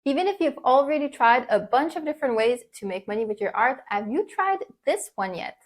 Even if you've already tried a bunch of different ways to make money with your art, have you tried this one yet?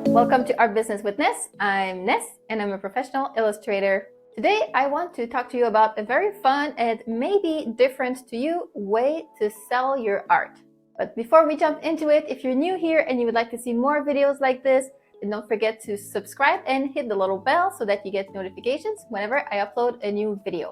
Welcome to Art Business with Ness. I'm Ness and I'm a professional illustrator. Today I want to talk to you about a very fun and maybe different to you way to sell your art. But before we jump into it, if you're new here and you would like to see more videos like this, then don't forget to subscribe and hit the little bell so that you get notifications whenever I upload a new video.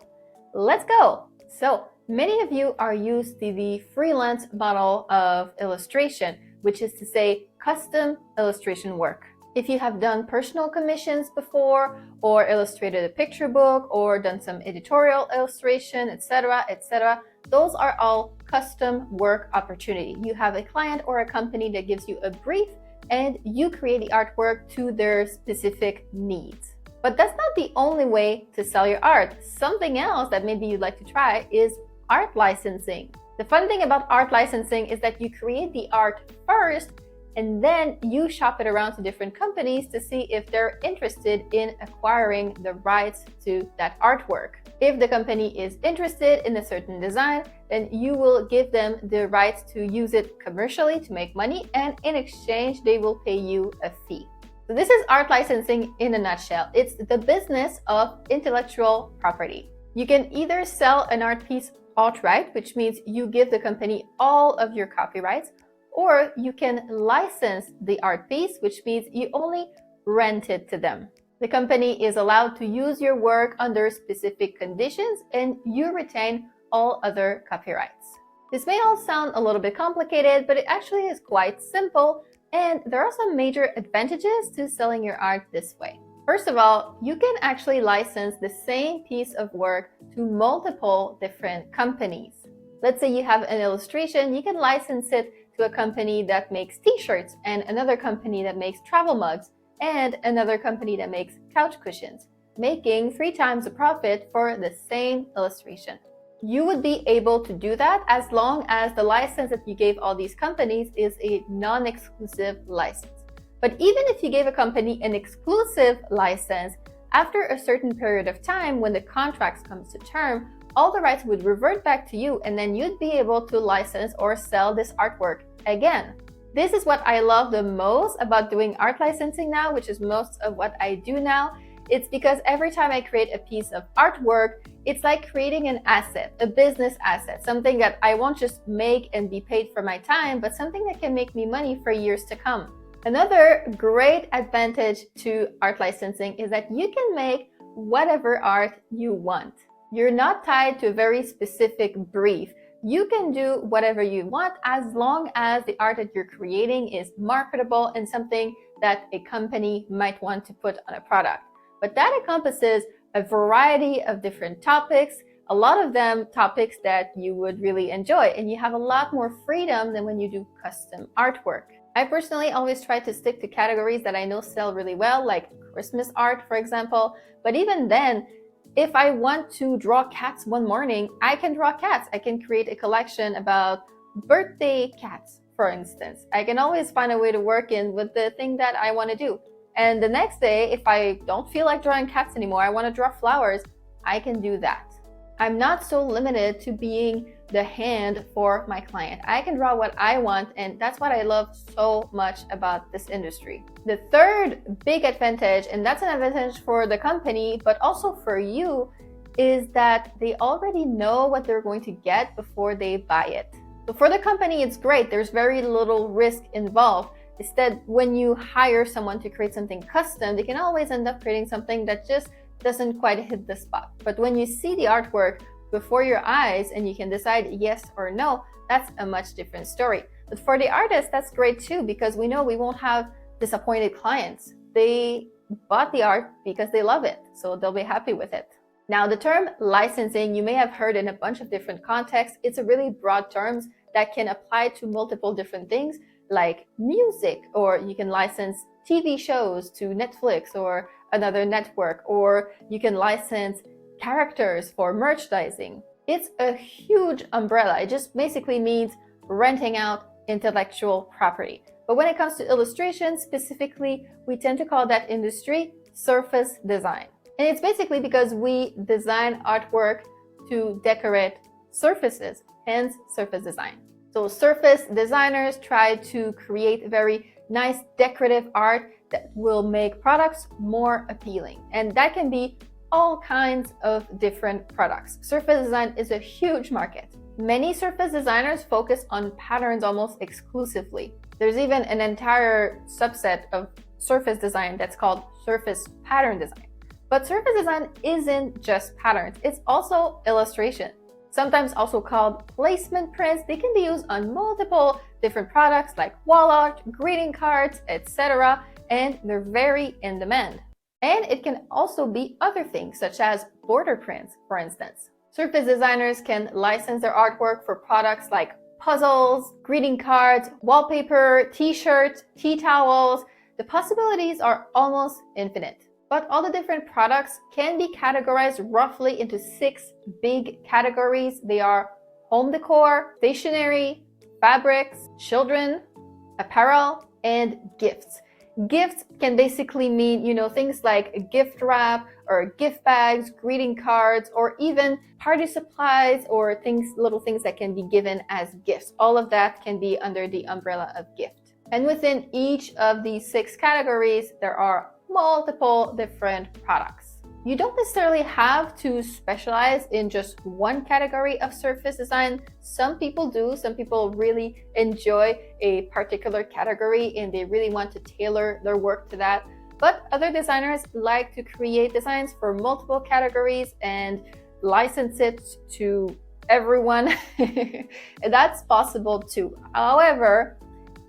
Let's go! So many of you are used to the freelance model of illustration, which is to say custom illustration work. If you have done personal commissions before, or illustrated a picture book, or done some editorial illustration, etc., those are all custom work opportunity. You have a client or a company that gives you a brief and you create the artwork to their specific needs. But that's not the only way to sell your art. Something else that maybe you'd like to try is art licensing. The fun thing about art licensing is that you create the art first and then you shop it around to different companies to see if they're interested in acquiring the rights to that artwork. If the company is interested in a certain design, then you will give them the rights to use it commercially to make money, and in exchange, they will pay you a fee. So this is art licensing in a nutshell. It's the business of intellectual property. You can either sell an art piece outright, which means you give the company all of your copyrights, or you can license the art piece, which means you only rent it to them. The company is allowed to use your work under specific conditions and you retain all other copyrights. This may all sound a little bit complicated, but it actually is quite simple, and there are some major advantages to selling your art this way. First of all, you can actually license the same piece of work to multiple different companies. Let's say you have an illustration, you can license it to a company that makes t-shirts, and another company that makes travel mugs, and another company that makes couch cushions, making 3 times the profit for the same illustration. You would be able to do that as long as the license that you gave all these companies is a non-exclusive license. But even if you gave a company an exclusive license, after a certain period of time, when the contract comes to term, all the rights would revert back to you, and then you'd be able to license or sell this artwork again. This is what I love the most about doing art licensing now, which is most of what I do now. It's because every time I create a piece of artwork, it's like creating an asset, a business asset, something that I won't just make and be paid for my time, but something that can make me money for years to come. Another great advantage to art licensing is that you can make whatever art you want. You're not tied to a very specific brief. You can do whatever you want as long as the art that you're creating is marketable and something that a company might want to put on a product. But that encompasses a variety of different topics, a lot of them topics that you would really enjoy, and you have a lot more freedom than when you do custom artwork. I personally always try to stick to categories that I know sell really well, like Christmas art, for example. But even then, if I want to draw cats one morning, I can draw cats. I can create a collection about birthday cats, for instance. I can always find a way to work in with the thing that I want to do. And the next day, if I don't feel like drawing cats anymore, I want to draw flowers, I can do that. I'm not so limited to being the hand for my client. I can draw what I want, and that's what I love so much about this industry. The third big advantage, and that's an advantage for the company, but also for you, is that they already know what they're going to get before they buy it. So for the company, it's great. There's very little risk involved. Instead, when you hire someone to create something custom, they can always end up creating something that just doesn't quite hit the spot. But when you see the artwork before your eyes and you can decide yes or no, that's a much different story. But for the artist, that's great too, because we know we won't have disappointed clients. They bought the art because they love it, so they'll be happy with it. Now, the term licensing, you may have heard in a bunch of different contexts. It's a really broad term that can apply to multiple different things, like music, or you can license TV shows to Netflix or another network, or you can license characters for merchandising. It's a huge umbrella. It just basically means renting out intellectual property. But when it comes to illustration specifically, we tend to call that industry surface design. And it's basically because we design artwork to decorate surfaces, hence surface design. So surface designers try to create very nice decorative art that will make products more appealing. And that can be all kinds of different products. Surface design is a huge market. Many surface designers focus on patterns almost exclusively. There's even an entire subset of surface design that's called surface pattern design. But surface design isn't just patterns, it's also illustration. Sometimes also called placement prints. They can be used on multiple different products like wall art, greeting cards, etc. And they're very in demand. And it can also be other things such as border prints, for instance. Surface designers can license their artwork for products like puzzles, greeting cards, wallpaper, t-shirts, tea towels. The possibilities are almost infinite. But all the different products can be categorized roughly into 6 big categories. They are home decor, stationery, fabrics, children, apparel, and gifts. Gifts can basically mean, things like gift wrap or gift bags, greeting cards, or even party supplies or little things that can be given as gifts. All of that can be under the umbrella of gift. And within each of these 6 categories, there are multiple different products. You don't necessarily have to specialize in just one category of surface design. Some people do. Some people really enjoy a particular category and they really want to tailor their work to that. But other designers like to create designs for multiple categories and license it to everyone. That's possible too. However,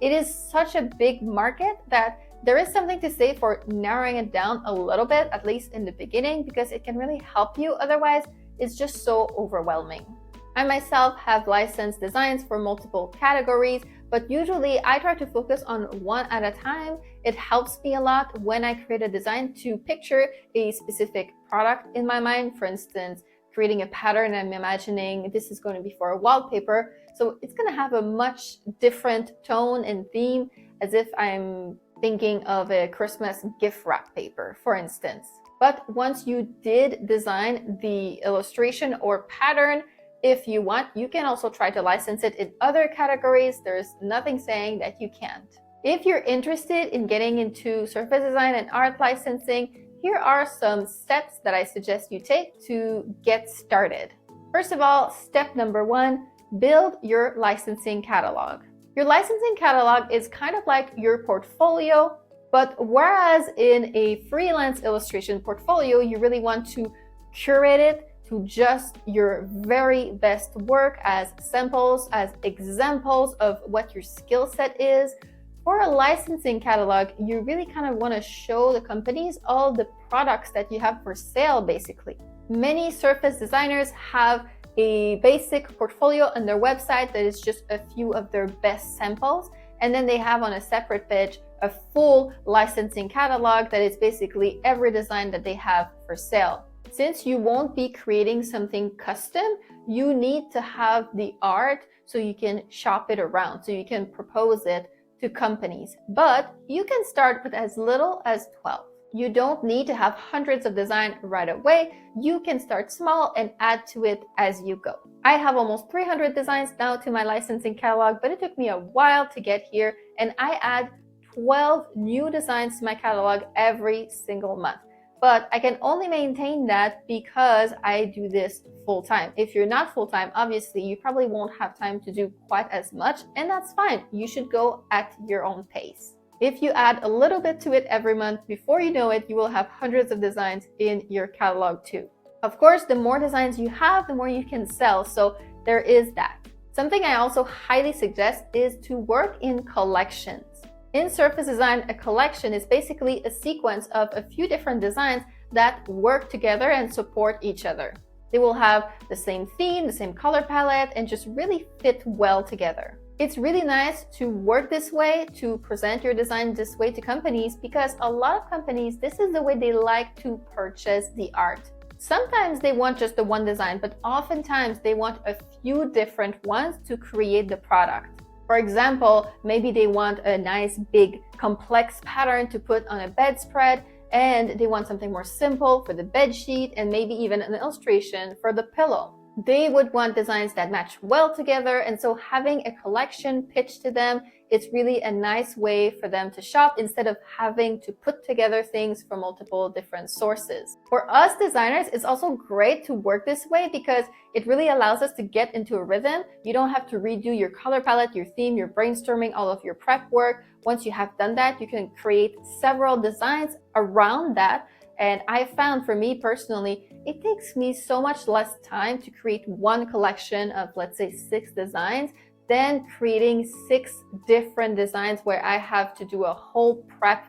it is such a big market that there is something to say for narrowing it down a little bit, at least in the beginning, because it can really help you. Otherwise, it's just so overwhelming. I myself have licensed designs for multiple categories, but usually I try to focus on one at a time. It helps me a lot when I create a design to picture a specific product in my mind. For instance, creating a pattern, I'm imagining this is going to be for a wallpaper. So it's going to have a much different tone and theme as if I'm thinking of a Christmas gift wrap paper, for instance. But once you did design the illustration or pattern, if you want, you can also try to license it in other categories. There's nothing saying that you can't. If you're interested in getting into surface design and art licensing, here are some steps that I suggest you take to get started. First of all, step number 1, build your licensing catalog. Your licensing catalog is kind of like your portfolio, but whereas in a freelance illustration portfolio, you really want to curate it to just your very best work as samples, as examples of what your skill set is. For a licensing catalog, you really kind of want to show the companies all the products that you have for sale, basically. Many surface designers have a basic portfolio on their website that is just a few of their best samples. And then they have on a separate page a full licensing catalog that is basically every design that they have for sale. Since you won't be creating something custom, you need to have the art so you can shop it around, so you can propose it to companies. But you can start with as little as 12. You don't need to have hundreds of designs right away. You can start small and add to it as you go. I have almost 300 designs now to my licensing catalog, but it took me a while to get here, and I add 12 new designs to my catalog every single month. But I can only maintain that because I do this full-time. If you're not full-time, obviously you probably won't have time to do quite as much, and that's fine. You should go at your own pace. If you add a little bit to it every month, before you know it, you will have hundreds of designs in your catalog too. Of course, the more designs you have, the more you can sell, so there is that. Something I also highly suggest is to work in collections. In surface design, a collection is basically a sequence of a few different designs that work together and support each other. They will have the same theme, the same color palette, and just really fit well together. It's really nice to work this way, to present your design this way to companies, because a lot of companies, this is the way they like to purchase the art. Sometimes they want just the one design, but oftentimes they want a few different ones to create the product. For example, maybe they want a nice, big, complex pattern to put on a bedspread, and they want something more simple for the bed sheet and maybe even an illustration for the pillow. They would want designs that match well together, and so having a collection pitched to them, it's really a nice way for them to shop instead of having to put together things from multiple different sources. For us designers, it's also great to work this way because it really allows us to get into a rhythm. You don't have to redo your color palette, your theme, your brainstorming, all of your prep work. Once you have done that, you can create several designs around that. And I found for me personally, it takes me so much less time to create one collection of, let's say, 6 designs than creating 6 different designs where I have to do a whole prep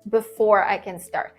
before I can start.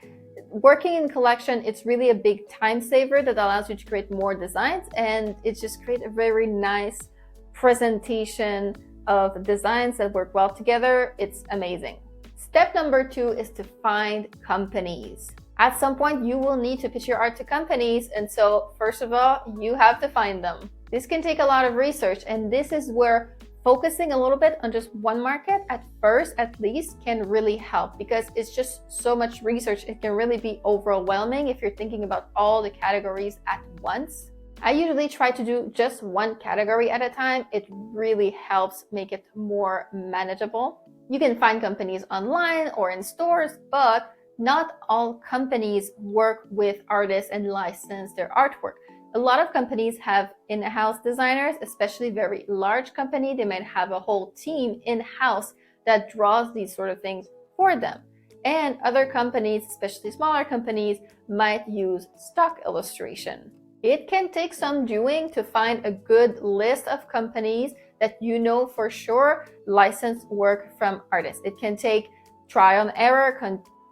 Working in collection, it's really a big time saver that allows you to create more designs, and it just creates a very nice presentation of designs that work well together. It's amazing. Step number 2 is to find companies. At some point, you will need to pitch your art to companies, and so first of all, you have to find them. This can take a lot of research, and this is where focusing a little bit on just one market at first, at least, can really help because it's just so much research. It can really be overwhelming if you're thinking about all the categories at once. I usually try to do just one category at a time. It really helps make it more manageable. You can find companies online or in stores, but not all companies work with artists and license their artwork. A lot of companies have in-house designers, especially very large company. They might have a whole team in-house that draws these sort of things for them. And other companies, especially smaller companies, might use stock illustration. It can take some doing to find a good list of companies that you know for sure license work from artists. It can take trial and error,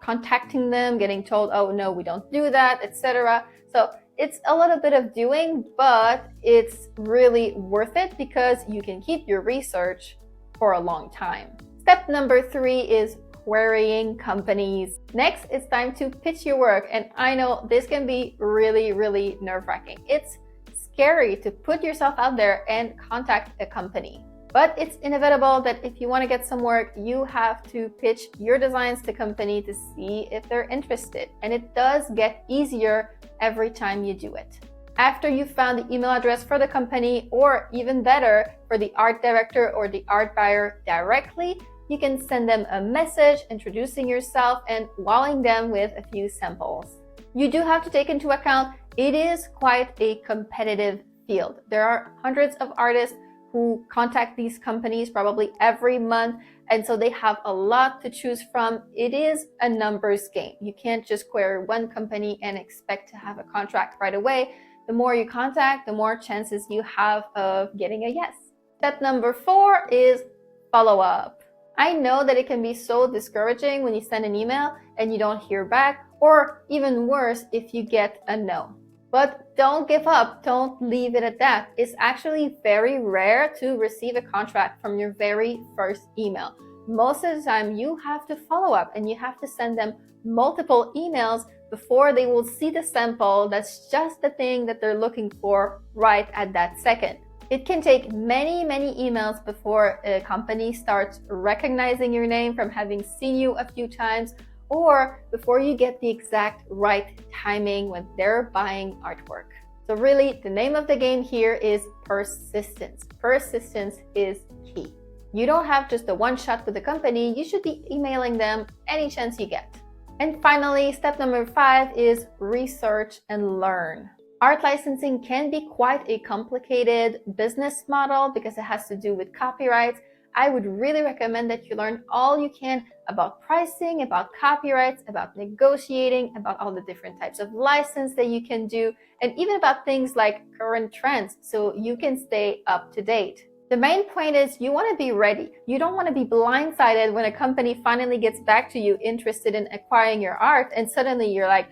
contacting them, getting told, oh no, we don't do that, etc. So it's a little bit of doing, but it's really worth it because you can keep your research for a long time. Step number 3 is querying companies. Next, it's time to pitch your work. And I know this can be really, really nerve-wracking. It's scary to put yourself out there and contact a company. But it's inevitable that if you want to get some work, you have to pitch your designs to company to see if they're interested. And it does get easier every time you do it. After you've found the email address for the company, or even better, for the art director or the art buyer directly, you can send them a message introducing yourself and wowing them with a few samples. You do have to take into account it is quite a competitive field. There are hundreds of artists who contact these companies probably every month, and so they have a lot to choose from. It is a numbers game. You can't just query one company and expect to have a contract right away. The more you contact, the more chances you have of getting a yes. Step number 4 is follow up. I know that it can be so discouraging when you send an email and you don't hear back, or even worse, if you get a no. But don't give up. Don't leave it at that. It's actually very rare to receive a contract from your very first email. Most of the time, you have to follow up and you have to send them multiple emails before they will see the sample that's just the thing that they're looking for right at that second. It can take many, many emails before a company starts recognizing your name from having seen you a few times, or before you get the exact right timing when they're buying artwork. So really, the name of the game here is persistence. Persistence is key. You don't have just a one shot with the company. You should be emailing them any chance you get. And finally, step number 5 is research and learn. Art licensing can be quite a complicated business model because it has to do with copyrights. I would really recommend that you learn all you can about pricing, about copyrights, about negotiating, about all the different types of license that you can do, and even about things like current trends so you can stay up to date. The main point is you want to be ready. You don't want to be blindsided when a company finally gets back to you interested in acquiring your art and suddenly you're like,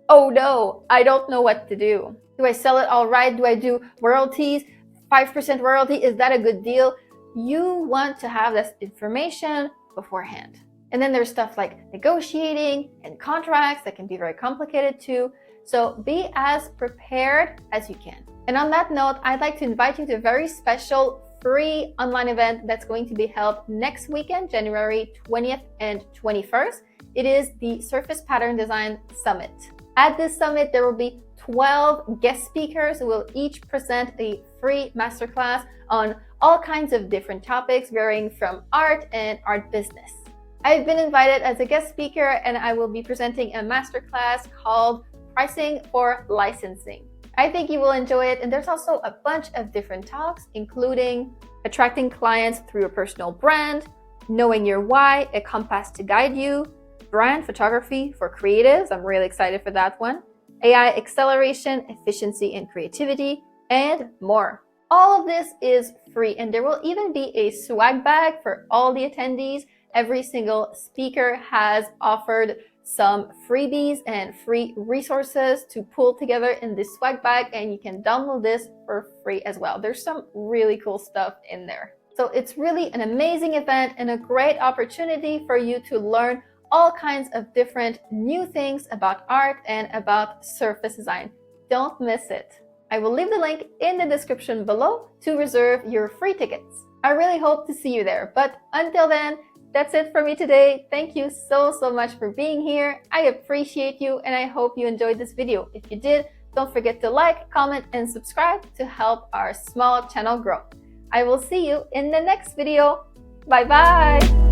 oh no, I don't know what to do. Do I sell it all right? Do I do royalties? 5% royalty? Is that a good deal? You want to have this information beforehand. And then there's stuff like negotiating and contracts that can be very complicated too. So be as prepared as you can. And on that note, I'd like to invite you to a very special free online event that's going to be held next weekend, January 20th and 21st. It is the Surface Pattern Design Summit. At this summit, there will be 12 guest speakers who will each present a free masterclass on all kinds of different topics, varying from art and art business. I've been invited as a guest speaker, and I will be presenting a masterclass called Pricing for Licensing. I think you will enjoy it, and there's also a bunch of different talks, including attracting clients through a personal brand, knowing your why, a compass to guide you, brand photography for creatives, I'm really excited for that one, AI acceleration, efficiency and creativity, and more. All of this is free, and there will even be a swag bag for all the attendees. Every single speaker has offered some freebies and free resources to pull together in this swag bag, and you can download this for free as well. There's some really cool stuff in there. So it's really an amazing event and a great opportunity for you to learn all kinds of different new things about art and about surface design. Don't miss it. I will leave the link in the description below to reserve your free tickets. I really hope to see you there. But until then, that's it for me today. Thank you so much for being here. I appreciate you, and I hope you enjoyed this video. If you did, don't forget to like, comment, and subscribe to help our small channel grow. I will see you in the next video. Bye bye!